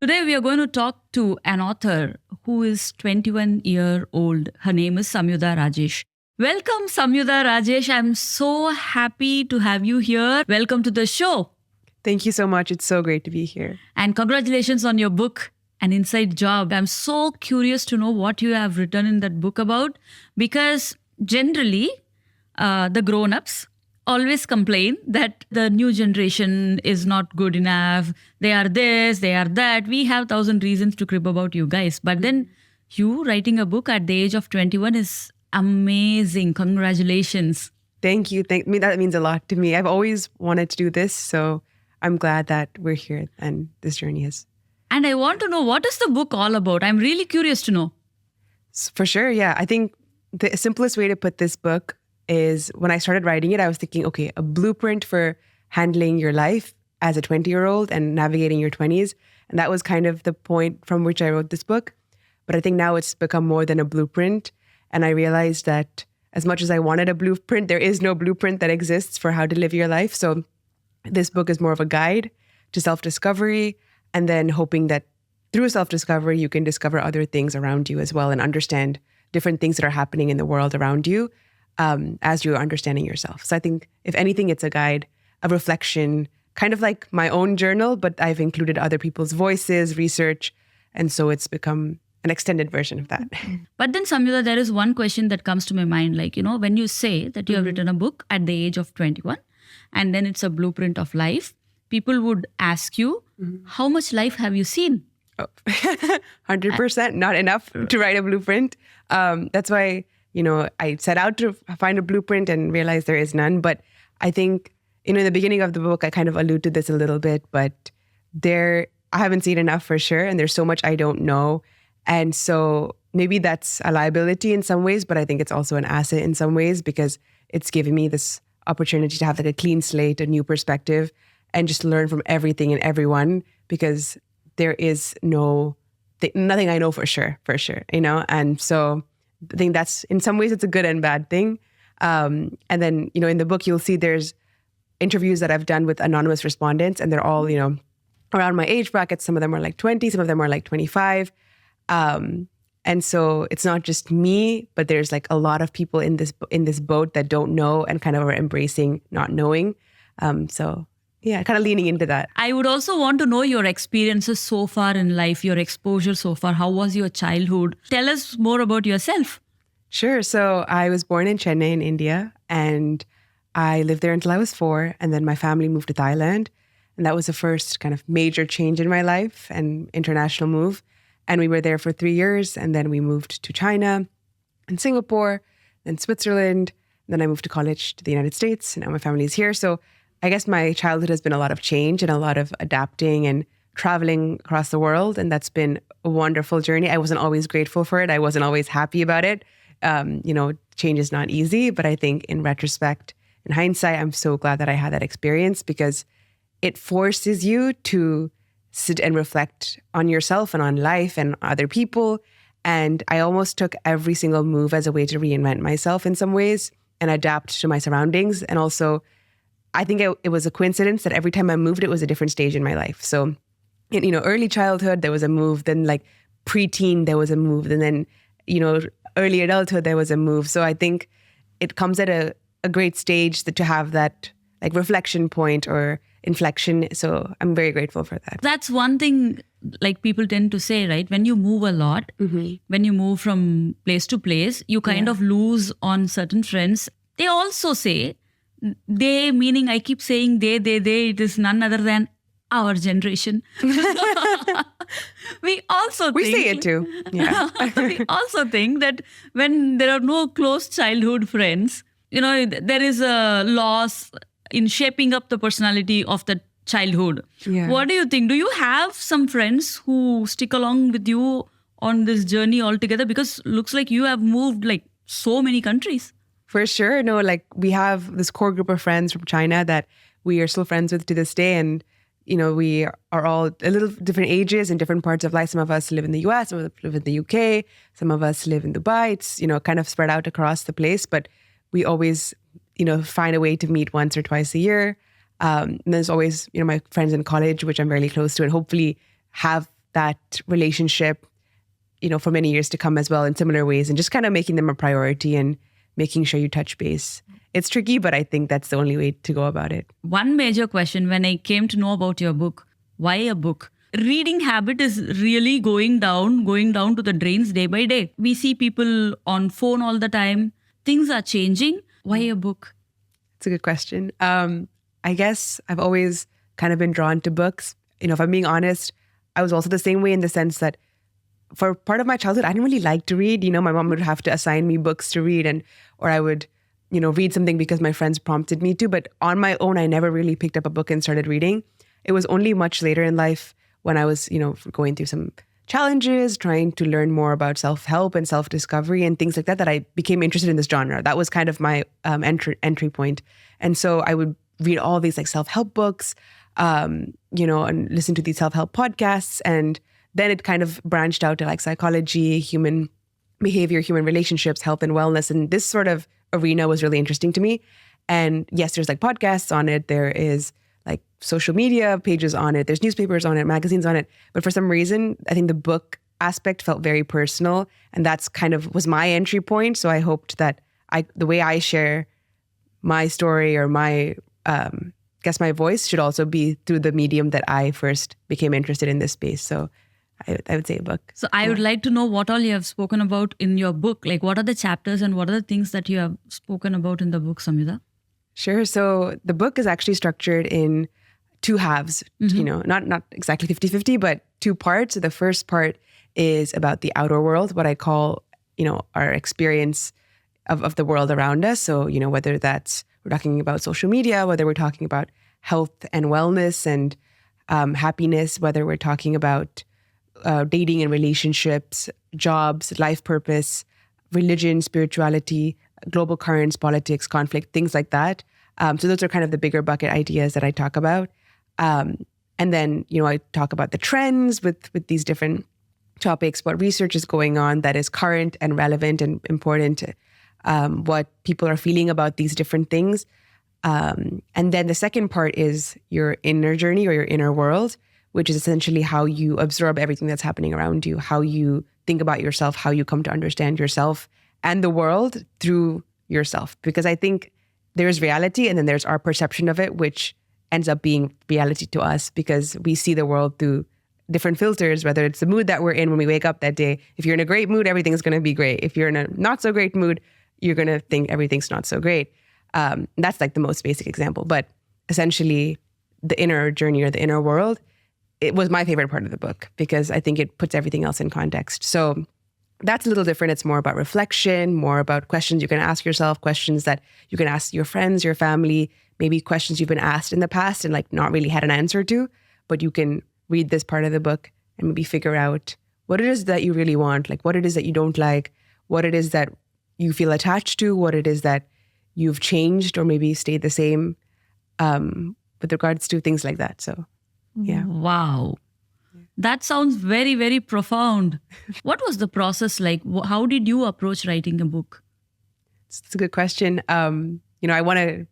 Today we are going to talk to an author who is 21-year-old. Her name is Samyudha Rajesh. Welcome, Samyudha Rajesh. I'm so happy to have you here. Welcome to the show. Thank you so much. It's so great to be here. And congratulations on your book, An Inside Job. I'm so curious to know what you have written in that book about, because generally the grown-ups always complain that the new generation is not good enough. They are this, they are that. We have 1,000 reasons to crib about you guys. But then you writing a book at the age of 21 is amazing. Congratulations. Thank you. That means a lot to me. I've always wanted to do this, so I'm glad that we're here and this journey is. And I want to know, what is the book all about? I'm really curious to know. For sure, yeah. I think the simplest way to put this book is when I started writing it, I was thinking, okay, a blueprint for handling your life as a 20-year-old and navigating your 20s. And that was kind of the point from which I wrote this book. But I think now it's become more than a blueprint. And I realized that as much as I wanted a blueprint, there is no blueprint that exists for how to live your life. So this book is more of a guide to self-discovery, and then hoping that through self-discovery, you can discover other things around you as well and understand different things that are happening in the world around you as you're understanding yourself. So I think, if anything, it's a guide, a reflection, kind of like my own journal, but I've included other people's voices, research, and so it's become an extended version of that. But then, Samyudha, there is one question that comes to my mind. Like, when you say that you have written a book at the age of 21, and then it's a blueprint of life, people would ask you, how much life have you seen? 100%, not enough to write a blueprint. That's why, I set out to find a blueprint and realized there is none. But I think, in the beginning of the book, I kind of allude to this a little bit, but I haven't seen enough for sure. And there's so much I don't know. And so maybe that's a liability in some ways, but I think it's also an asset in some ways, because it's giving me this opportunity to have like a clean slate, a new perspective, and just learn from everything and everyone, because there is nothing I know for sure, And so I think that's, in some ways, it's a good and bad thing. And then, in the book, you'll see there's interviews that I've done with anonymous respondents, and they're all, around my age bracket. Some of them are like 20, some of them are like 25. And so it's not just me, but there's like a lot of people in this boat that don't know and kind of are embracing not knowing. So yeah, kind of leaning into that. I would also want to know your experiences so far in life, your exposure so far. How was your childhood? Tell us more about yourself. Sure. So I was born in Chennai in India, and I lived there until I was 4. And then my family moved to Thailand. And that was the first kind of major change in my life and international move. And we were there for 3 years. And then we moved to China and Singapore, then Switzerland. Then I moved to college to the United States. And now my family is here. So I guess my childhood has been a lot of change and a lot of adapting and traveling across the world. And that's been a wonderful journey. I wasn't always grateful for it. I wasn't always happy about it. Change is not easy. But I think in retrospect, in hindsight, I'm so glad that I had that experience, because it forces you to sit and reflect on yourself and on life and other people. And I almost took every single move as a way to reinvent myself in some ways and adapt to my surroundings. And also, I think it was a coincidence that every time I moved, it was a different stage in my life. So, in early childhood, there was a move. Then like preteen, there was a move. And then, early adulthood, there was a move. So I think it comes at a great stage to have that like reflection point or inflection. So I'm very grateful for that. That's one thing like people tend to say, right? When you move a lot, when you move from place to place, you kind of lose on certain friends. They also say, they, meaning I keep saying they, it is none other than our generation. We say it too. Yeah. We also think that when there are no close childhood friends, there is a loss in shaping up the personality of the childhood. Yeah. What do you think? Do you have some friends who stick along with you on this journey altogether? Because looks like you have moved like so many countries. For sure. No, like we have this core group of friends from China that we are still friends with to this day. And, we are all a little different ages and different parts of life. Some of us live in the US, some of us live in the UK, some of us live in Dubai. It's, kind of spread out across the place. But we always, find a way to meet once or twice a year. And there's always, my friends in college, which I'm really close to, and hopefully have that relationship, for many years to come as well in similar ways, and just kind of making them a priority and making sure you touch base. It's tricky, but I think that's the only way to go about it. One major question when I came to know about your book, why a book? Reading habit is really going down to the drains day by day. We see people on phone all the time. Things are changing. Why a book? It's a good question. I guess I've always kind of been drawn to books. If I'm being honest, I was also the same way in the sense that for part of my childhood, I didn't really like to read. My mom would have to assign me books to read, or I would, read something because my friends prompted me to. But on my own, I never really picked up a book and started reading. It was only much later in life when I was, going through some challenges, trying to learn more about self-help and self-discovery and things like that, that I became interested in this genre. That was kind of my entry point. And so I would read all these like self-help books, and listen to these self-help podcasts. And then it kind of branched out to like psychology, human behavior, human relationships, health and wellness. And this sort of arena was really interesting to me. And yes, there's like podcasts on it. There is like social media pages on it. There's newspapers on it, magazines on it. But for some reason, I think the book aspect felt very personal. And that's kind of was my entry point. So I hoped that the way I share my story or my voice should also be through the medium that I first became interested in this space. So I would say a book. So I would like to know what all you have spoken about in your book. Like what are the chapters and what are the things that you have spoken about in the book, Samyudha? Sure. So the book is actually structured in two halves, not exactly 50-50, but two parts. So the first part is about the outer world, what I call, our experience of the world around us. So, whether that's, we're talking about social media, whether we're talking about health and wellness and happiness, whether we're talking about dating and relationships, jobs, life purpose, religion, spirituality, global currents, politics, conflict, things like that. So those are kind of the bigger bucket ideas that I talk about. And then, I talk about the trends with these different topics, what research is going on that is current and relevant and important, what people are feeling about these different things. And then the second part is your inner journey or your inner world, which is essentially how you absorb everything that's happening around you, how you think about yourself, how you come to understand yourself and the world through yourself. Because I think there's reality and then there's our perception of it, which ends up being reality to us because we see the world through different filters, whether it's the mood that we're in when we wake up that day. If you're in a great mood, everything's going to be great. If you're in a not so great mood, you're going to think everything's not so great. That's like the most basic example. But essentially, the inner journey or the inner world, it was my favorite part of the book because I think it puts everything else in context. So that's a little different. It's more about reflection, more about questions you can ask yourself, questions that you can ask your friends, your family, maybe questions you've been asked in the past and like not really had an answer to, but you can read this part of the book and maybe figure out what it is that you really want, like what it is that you don't like, what it is that you feel attached to, what it is that you've changed or maybe stayed the same with regards to things like that. So, yeah. Wow. That sounds very, very profound. What was the process like? How did you approach writing a book? It's a good question. I want to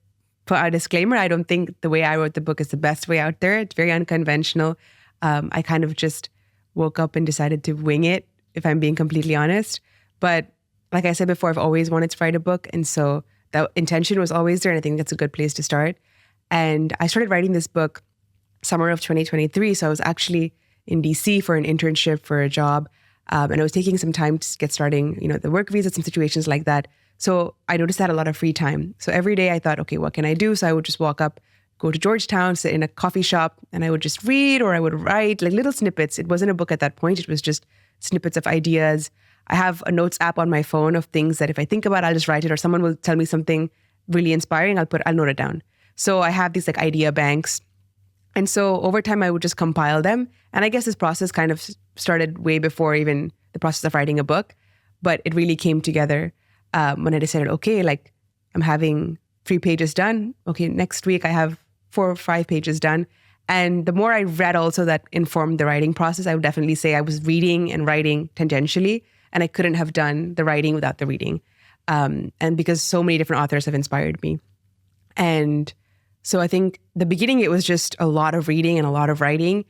put out a disclaimer. I don't think the way I wrote the book is the best way out there. It's very unconventional. I kind of just woke up and decided to wing it, if I'm being completely honest. But like I said before, I've always wanted to write a book. And so that intention was always there. And I think that's a good place to start. And I started writing this book summer of 2023. So I was actually in DC for an internship for a job. And I was taking some time to get starting, the work visa, some situations like that. So I noticed I had a lot of free time. So every day I thought, okay, what can I do? So I would just walk up, go to Georgetown, sit in a coffee shop, and I would just read or I would write like little snippets. It wasn't a book at that point. It was just snippets of ideas. I have a notes app on my phone of things that if I think about, I'll just write it, or someone will tell me something really inspiring, I'll note it down. So I have these like idea banks. And so over time, I would just compile them. And I guess this process kind of started way before even the process of writing a book. But it really came together when I decided, okay, like I'm having 3 pages done. Okay, next week I have 4 or 5 pages done. And the more I read also that informed the writing process, I would definitely say I was reading and writing tangentially. And I couldn't have done the writing without the reading. And because so many different authors have inspired me. And so I think the beginning, it was just a lot of reading and a lot of writing.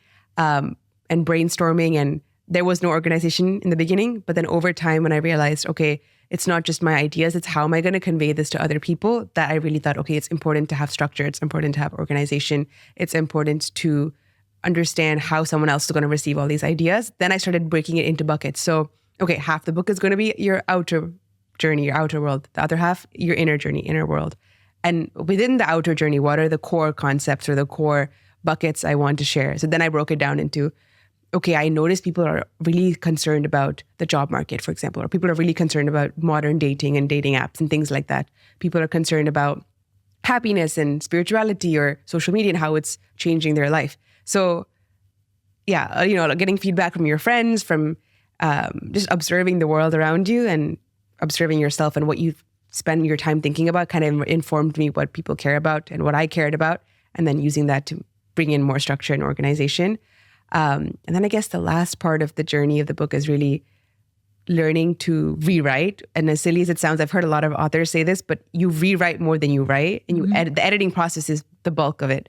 and brainstorming, and there was no organization in the beginning. But then over time, when I realized, okay, it's not just my ideas, it's how am I going to convey this to other people, that I really thought, okay, it's important to have structure. It's important to have organization. It's important to understand how someone else is going to receive all these ideas. Then I started breaking it into buckets. So, okay, half the book is going to be your outer journey, your outer world. The other half, your inner journey, inner world. And within the outer journey, what are the core concepts or the core buckets I want to share? So then I broke it down into, okay, I noticed people are really concerned about the job market, for example, or people are really concerned about modern dating and dating apps and things like that. People are concerned about happiness and spirituality or social media and how it's changing their life. So yeah, getting feedback from your friends, from just observing the world around you and observing yourself and what you spend your time thinking about kind of informed me what people care about and what I cared about, and then using that to bring in more structure and organization. And then I guess the last part of the journey of the book is really learning to rewrite. And as silly as it sounds, I've heard a lot of authors say this, but you rewrite more than you write, and you edit. The editing process is the bulk of it.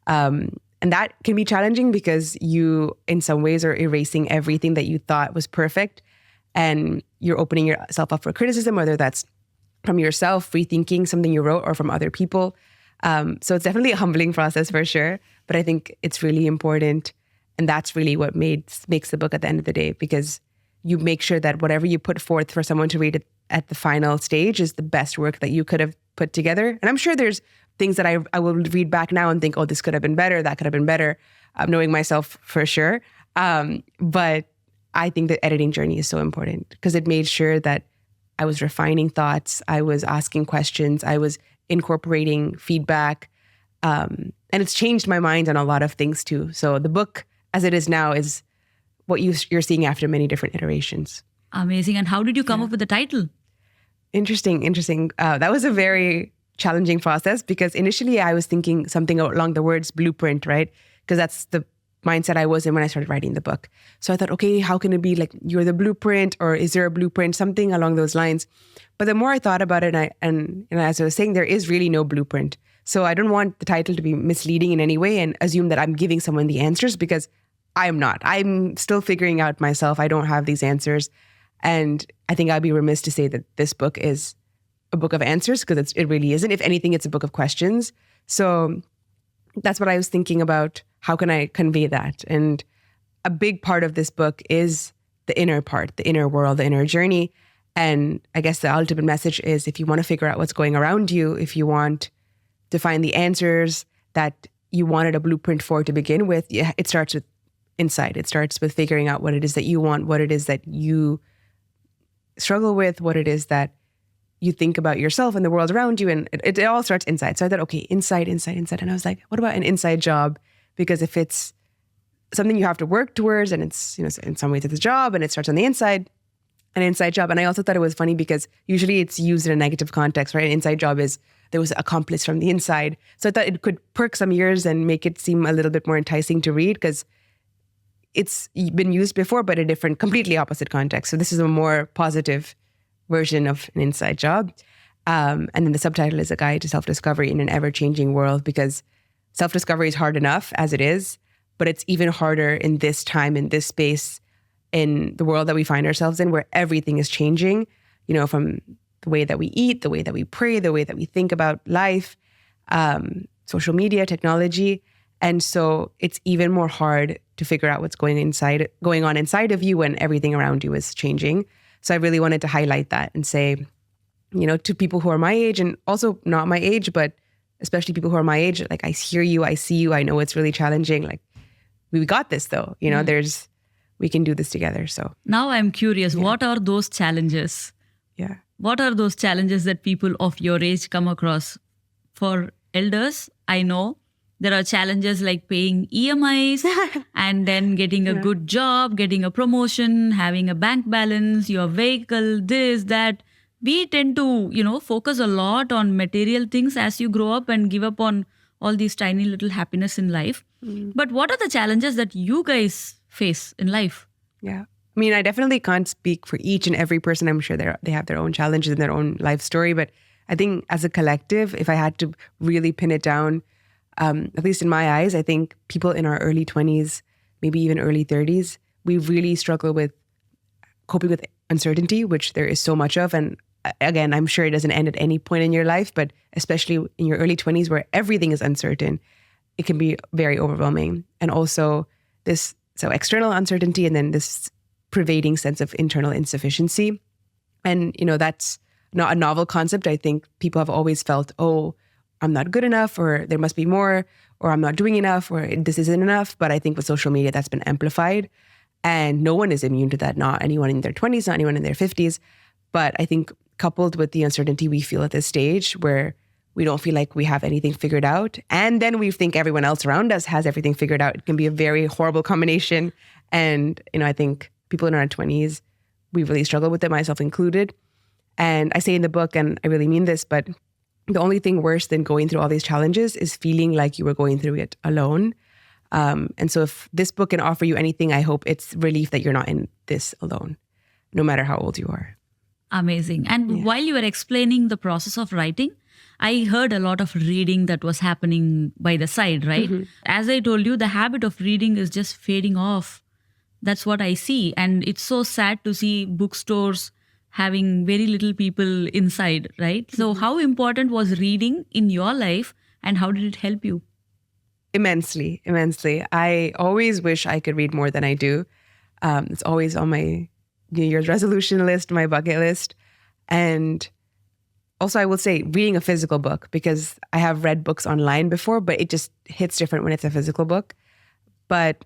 And that can be challenging because you, in some ways, are erasing everything that you thought was perfect, and you're opening yourself up for criticism, whether that's from yourself, rethinking something you wrote, or from other people. So it's definitely a humbling process for sure, but I think it's really important. And that's really what makes the book at the end of the day, because you make sure that whatever you put forth for someone to read at the final stage is the best work that you could have put together. And I'm sure there's things that I will read back now and think, oh, this could have been better, that could have been better, knowing myself for sure. But I think the editing journey is so important because it made sure that I was refining thoughts, I was asking questions, I was incorporating feedback, and it's changed my mind on a lot of things too. So the book, as it is now, is what you're seeing after many different iterations. Amazing. And how did you come up with the title? Interesting. That was a very challenging process because initially I was thinking something along the words blueprint, right? Because that's the mindset I was in when I started writing the book. So I thought, okay, how can it be like you're the blueprint, or is there a blueprint, something along those lines? But the more I thought about it, and as I was saying, there is really no blueprint. So I don't want the title to be misleading in any way and assume that I'm giving someone the answers, because I'm not. I'm still figuring out myself. I don't have these answers. And I think I'd be remiss to say that this book is a book of answers, because it really isn't. If anything, it's a book of questions. So that's what I was thinking about. How can I convey that? And a big part of this book is the inner part, the inner world, the inner journey. And I guess the ultimate message is, if you want to figure out what's going around you, if you want to find the answers that you wanted a blueprint for to begin with, it starts with inside. It starts with figuring out what it is that you want, what it is that you struggle with, what it is that you think about yourself and the world around you. And it all starts inside. So I thought, okay, inside. And I was like, what about an inside job? Because if it's something you have to work towards, and it's, in some ways it's a job and it starts on the inside, an inside job. And I also thought it was funny because usually it's used in a negative context, right? An inside job is there was accomplished from the inside. So I thought it could perk some ears and make it seem a little bit more enticing to read, because it's been used before, but a different, completely opposite context. So this is a more positive version of an inside job. And then the subtitle is A Guide to Self-Discovery in an Ever-Changing World, because self-discovery is hard enough as it is, but it's even harder in this time, in this space, in the world that we find ourselves in, where everything is changing, from the way that we eat, the way that we pray, the way that we think about life, social media, technology. And so it's even more hard to figure out what's going on inside of you when everything around you is changing. So I really wanted to highlight that and say, to people who are my age, and also not my age, but especially people who are my age, like, I hear you, I see you, I know it's really challenging. Like, we got this though, we can do this together. So now I'm curious, what are those challenges? Yeah. What are those challenges that people of your age come across? For elders, I know there are challenges like paying EMIs and then getting a good job, getting a promotion, having a bank balance, your vehicle, this, that. We tend to, focus a lot on material things as you grow up and give up on all these tiny little happiness in life. But what are the challenges that you guys face in life? Yeah. I mean, I definitely can't speak for each and every person. I'm sure they have their own challenges and their own life story. But I think as a collective, if I had to really pin it down, at least in my eyes, I think people in our early 20s maybe even early 30s, we really struggle with coping with uncertainty, which there is so much of. And again, I'm sure it doesn't end at any point in your life, but especially in your early 20s where everything is uncertain, it can be very overwhelming. And also so external uncertainty and then this pervading sense of internal insufficiency. And, that's not a novel concept. I think people have always felt, oh, I'm not good enough, or there must be more, or I'm not doing enough, or this isn't enough. But I think with social media, that's been amplified. And no one is immune to that, not anyone in their 20s, not anyone in their 50s. But I think coupled with the uncertainty we feel at this stage where we don't feel like we have anything figured out, and then we think everyone else around us has everything figured out, it can be a very horrible combination. And, I think people in our 20s, we really struggle with it, myself included. And I say in the book, and I really mean this, but the only thing worse than going through all these challenges is feeling like you were going through it alone. And so if this book can offer you anything, I hope it's relief that you're not in this alone, no matter how old you are. Amazing. And while you were explaining the process of writing, I heard a lot of reading that was happening by the side, right? Mm-hmm. As I told you, the habit of reading is just fading off. That's what I see. And it's so sad to see bookstores having very little people inside, right? Mm-hmm. So how important was reading in your life and how did it help you? Immensely. I always wish I could read more than I do. It's always on my New Year's resolution list, my bucket list. And also, I will say reading a physical book, because I have read books online before, but it just hits different when it's a physical book. But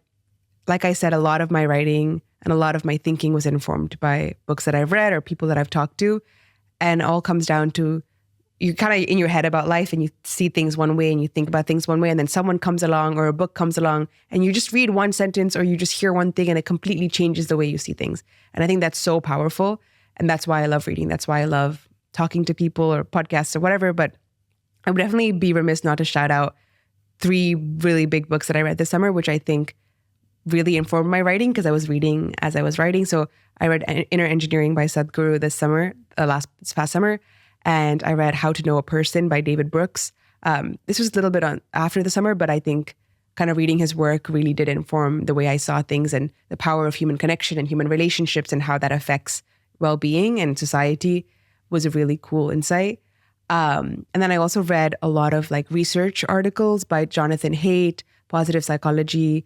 like I said, a lot of my writing and a lot of my thinking was informed by books that I've read or people that I've talked to. And all comes down to you're kind of in your head about life and you see things one way and you think about things one way, and then someone comes along or a book comes along and you just read one sentence or you just hear one thing and it completely changes the way you see things. And I think that's so powerful. And that's why I love reading. That's why I love talking to people or podcasts or whatever. But I would definitely be remiss not to shout out 3 really big books that I read this summer, which I think really informed my writing because I was reading as I was writing. So I read Inner Engineering by Sadhguru this past summer. And I read How to Know a Person by David Brooks. This was a little bit after the summer, but I think kind of reading his work really did inform the way I saw things and the power of human connection and human relationships and how that affects well-being and society was a really cool insight. And then I also read a lot of research articles by Jonathan Haidt, Positive Psychology,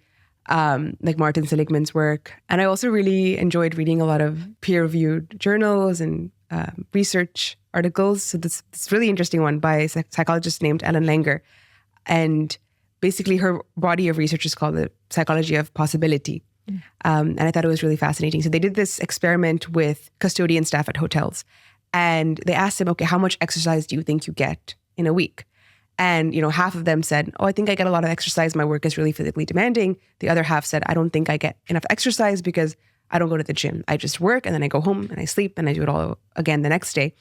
like Martin Seligman's work. And I also really enjoyed reading a lot of peer-reviewed journals and research articles. So this really interesting one by a psychologist named Ellen Langer. And basically her body of research is called the Psychology of Possibility. And I thought it was really fascinating. So they did this experiment with custodian staff at hotels. And they asked them, okay, how much exercise do you think you get in a week? And, half of them said, oh, I think I get a lot of exercise. My work is really physically demanding. The other half said, I don't think I get enough exercise because I don't go to the gym. I just work and then I go home and I sleep and I do it all again the next day.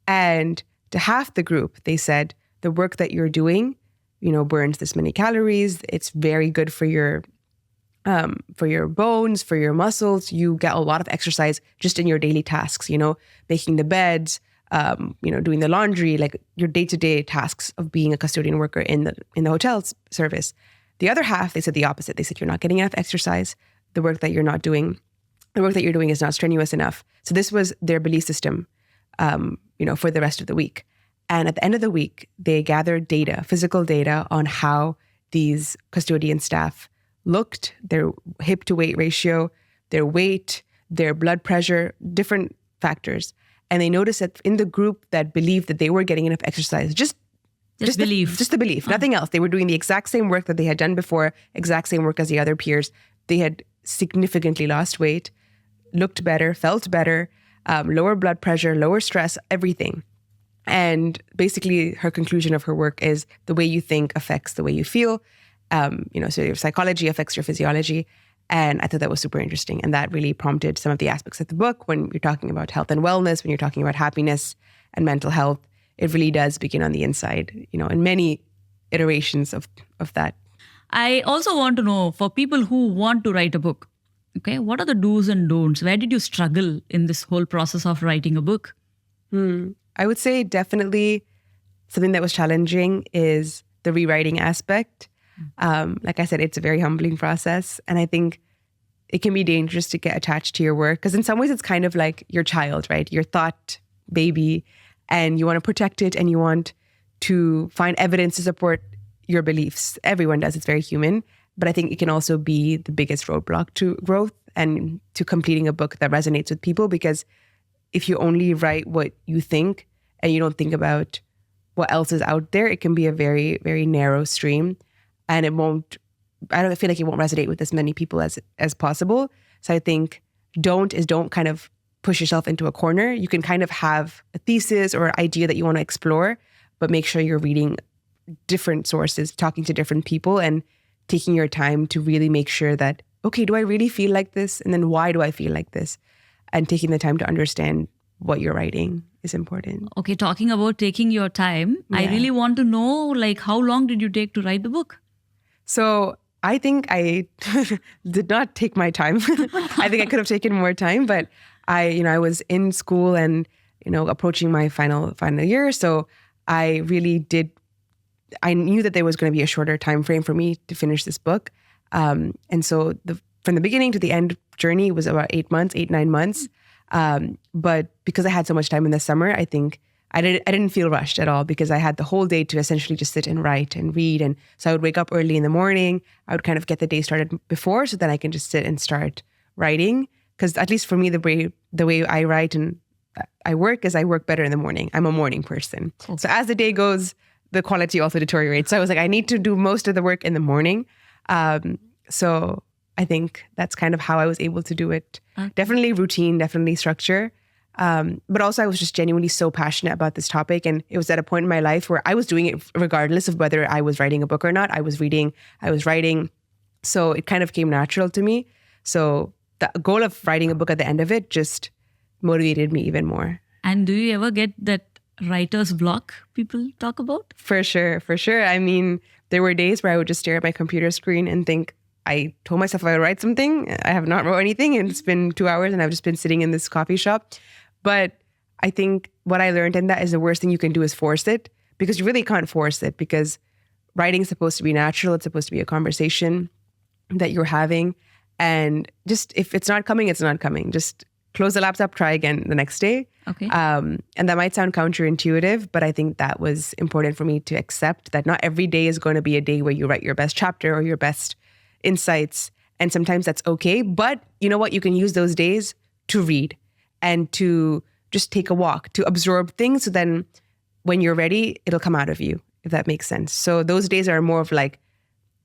And to half the group, they said, the work that you're doing, burns this many calories. It's very good for your bones, for your muscles. You get a lot of exercise just in your daily tasks, making the beds, doing the laundry, like your day-to-day tasks of being a custodian worker in the hotel service. The other half, they said the opposite. They said, you're not getting enough exercise. The work that you're doing is not strenuous enough. So this was their belief system, for the rest of the week. And at the end of the week, they gathered data, physical data on how these custodian staff looked, their hip to weight ratio, their weight, their blood pressure, different factors. And they noticed that in the group that believed that they were getting enough exercise, just the belief, nothing else. They were doing the exact same work that they had done before, exact same work as the other peers. They had significantly lost weight, looked better, felt better, lower blood pressure, lower stress, everything. And basically her conclusion of her work is the way you think affects the way you feel. So your psychology affects your physiology. And I thought that was super interesting. And that really prompted some of the aspects of the book when you're talking about health and wellness, when you're talking about happiness and mental health. It really does begin on the inside, in many iterations of that. I also want to know, for people who want to write a book, okay, what are the do's and don'ts? Where did you struggle in this whole process of writing a book? I would say definitely something that was challenging is the rewriting aspect. Like I said, it's a very humbling process. And I think it can be dangerous to get attached to your work because in some ways it's kind of like your child, right? Your thought baby, and you want to protect it and you want to find evidence to support your beliefs. Everyone does. It's very human. But I think it can also be the biggest roadblock to growth and to completing a book that resonates with people, because if you only write what you think and you don't think about what else is out there, it can be a very, very narrow stream, and I don't feel like it won't resonate with as many people as possible. So I think don't kind of push yourself into a corner. You can kind of have a thesis or idea that you want to explore, but make sure you're reading different sources, talking to different people, and taking your time to really make sure that, okay, do I really feel like this? And then why do I feel like this? And taking the time to understand what you're writing is important. Okay, talking about taking your time, I really want to know, like, how long did you take to write the book? So I think I did not take my time. I think I could have taken more time, but I was in school and, approaching my final year. So I knew that there was going to be a shorter time frame for me to finish this book. And so from the beginning to the end journey was about 9 months. But because I had so much time in the summer, I think I didn't feel rushed at all, because I had the whole day to essentially just sit and write and read. And so I would wake up early in the morning. I would kind of get the day started before, so then I can just sit and start writing. Because at least for me, the way I write and I work is I work better in the morning. I'm a morning person. Cool. So as the day goes, the quality also deteriorates. So I was like, I need to do most of the work in the morning. So I think that's kind of how I was able to do it. Okay. Definitely routine, definitely structure. But also I was just genuinely so passionate about this topic. And it was at a point in my life where I was doing it regardless of whether I was writing a book or not. I was reading, I was writing. So it kind of came natural to me. So the goal of writing a book at the end of it just motivated me even more. And do you ever get that writer's block people talk about? For sure. I mean, there were days where I would just stare at my computer screen and think, I told myself I would write something. I have not wrote anything, and it's been 2 hours and I've just been sitting in this coffee shop. But I think what I learned in that is the worst thing you can do is force it, because you really can't force it, because writing is supposed to be natural. It's supposed to be a conversation that you're having. And just if it's not coming, it's not coming. Just close the laptop, try again the next day. Okay. And that might sound counterintuitive, but I think that was important for me to accept that not every day is going to be a day where you write your best chapter or your best insights. And sometimes that's okay. But you know what? You can use those days to read and to just take a walk, to absorb things. So then when you're ready, it'll come out of you, if that makes sense. So those days are more of like,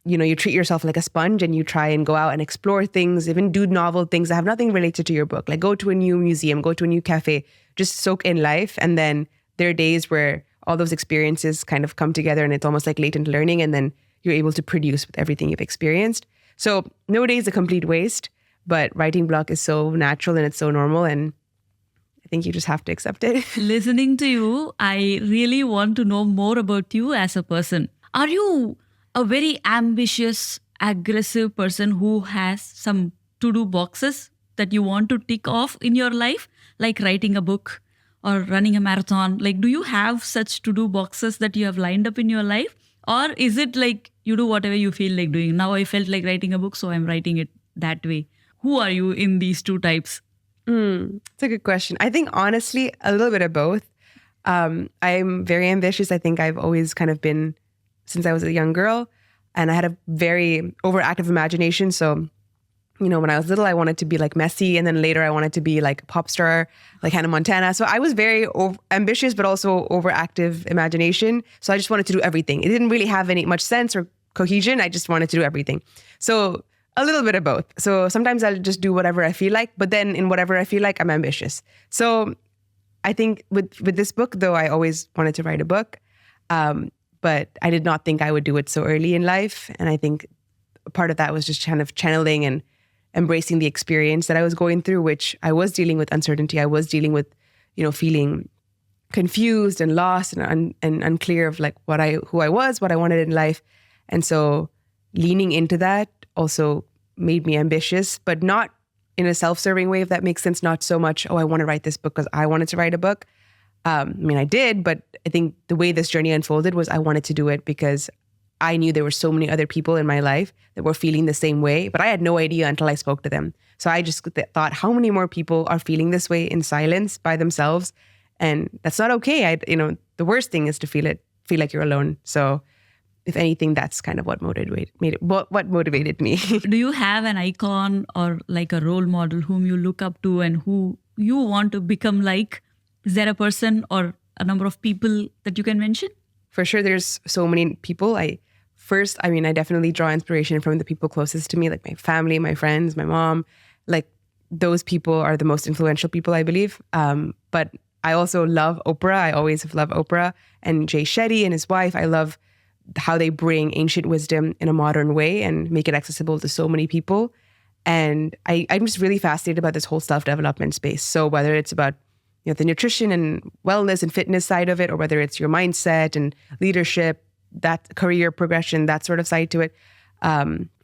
you treat yourself like a sponge and you try and go out and explore things, even do novel things that have nothing related to your book. Like go to a new museum, go to a new cafe, just soak in life. And then there are days where all those experiences kind of come together and it's almost like latent learning. And then you're able to produce with everything you've experienced. So no day is a complete waste, but writing block is so natural and it's so normal. And I think you just have to accept it. Listening to you, I really want to know more about you as a person. Are you a very ambitious, aggressive person who has some to-do boxes that you want to tick off in your life, like writing a book or running a marathon? Like, do you have such to-do boxes that you have lined up in your life? Or is it like you do whatever you feel like doing? Now I felt like writing a book, so I'm writing it that way. Who are you in these two types? It's a good question. I think honestly, a little bit of both. I'm very ambitious. I think I've always kind of been since I was a young girl, and I had a very overactive imagination. So, when I was little, I wanted to be like Messi, and then later I wanted to be like a pop star, like Hannah Montana. So I was very ambitious, but also overactive imagination. So I just wanted to do everything. It didn't really have much sense or cohesion. I just wanted to do everything. So a little bit of both. So sometimes I'll just do whatever I feel like, but then in whatever I feel like, I'm ambitious. So I think with this book, though, I always wanted to write a book. But I did not think I would do it so early in life. And I think part of that was just kind of channeling and embracing the experience that I was going through, which I was dealing with uncertainty. I was dealing with, feeling confused and lost and unclear of like who I was, what I wanted in life. And so leaning into that also made me ambitious, but not in a self-serving way, if that makes sense. Not so much, I want to write this book because I wanted to write a book. I did, but I think the way this journey unfolded was I wanted to do it because I knew there were so many other people in my life that were feeling the same way, but I had no idea until I spoke to them. So I just thought, how many more people are feeling this way in silence by themselves? And that's not okay. The worst thing is to feel like you're alone. So if anything, that's kind of what motivated me. Do you have an icon or like a role model whom you look up to and who you want to become like? Is there a person or a number of people that you can mention? For sure, there's so many people. I definitely draw inspiration from the people closest to me, like my family, my friends, my mom. Like those people are the most influential people, I believe. But I also love Oprah. I always have loved Oprah and Jay Shetty and his wife. I love how they bring ancient wisdom in a modern way and make it accessible to so many people. And I'm just really fascinated about this whole self-development space. So whether it's about the nutrition and wellness and fitness side of it, or whether it's your mindset and leadership, that career progression, that sort of side to it,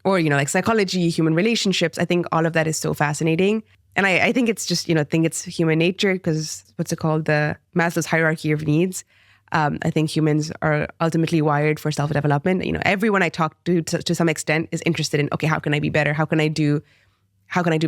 or like psychology, human relationships, I think all of that is so fascinating. And I think it's just, it's human nature, because what's it called? The Maslow's hierarchy of needs. I think humans are ultimately wired for self-development. Everyone I talk to some extent is interested in, okay, how can I be better? How can I do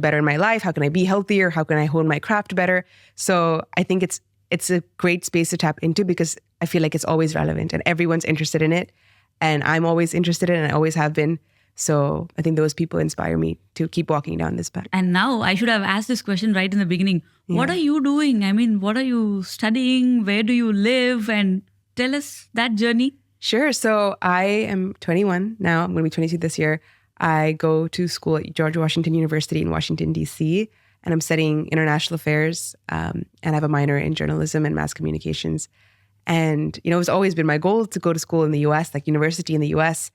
better in my life? How can I be healthier? How can I hone my craft better? So I think it's a great space to tap into, because I feel like it's always relevant and everyone's interested in it. And I'm always interested in it, and I always have been. So I think those people inspire me to keep walking down this path. And now I should have asked this question right in the beginning. Yeah. What are you doing? I mean, what are you studying? Where do you live? And tell us that journey. Sure. So I am 21 now. I'm going to be 22 this year. I go to school at George Washington University in Washington, D.C., and I'm studying international affairs, and I have a minor in journalism and mass communications. And, it's always been my goal to go to school in the U.S., like university in the U.S.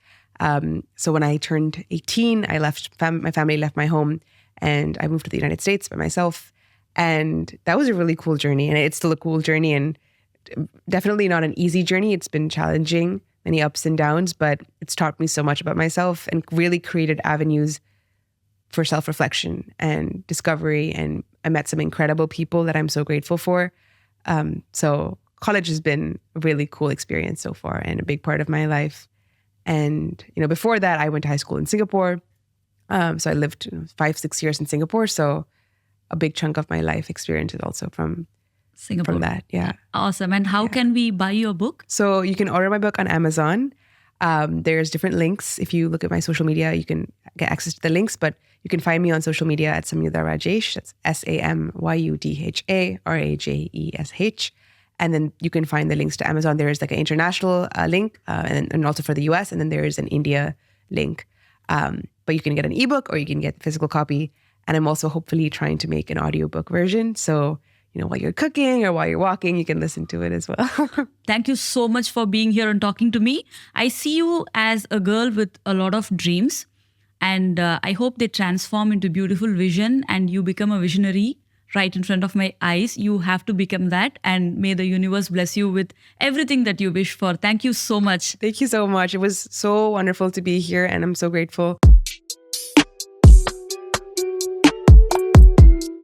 So when I turned 18, I left, my family left my home, and I moved to the United States by myself. And that was a really cool journey, and it's still a cool journey, and definitely not an easy journey. It's been challenging, many ups and downs, but it's taught me so much about myself and really created avenues for self-reflection and discovery. And I met some incredible people that I'm so grateful for. So college has been a really cool experience so far and a big part of my life. And, before that, I went to high school in Singapore. So I lived 5-6 years in Singapore. So a big chunk of my life experience is also from Singapore. From that, yeah. Awesome. And how can we buy your book? So you can order my book on Amazon. There's different links. If you look at my social media, you can get access to the links, but you can find me on social media at Samyudha Rajesh. That's SAMYUDHA RAJESH. And then you can find the links to Amazon. There is like an international link and also for the US. And then there is an India link. But you can get an ebook or you can get the physical copy. And I'm also hopefully trying to make an audiobook version. So, while you're cooking or while you're walking, you can listen to it as well. Thank you so much for being here and talking to me. I see you as a girl with a lot of dreams. And I hope they transform into beautiful vision and you become a visionary right in front of my eyes. You have to become that. And may the universe bless you with everything that you wish for. Thank you so much. Thank you so much. It was so wonderful to be here and I'm so grateful.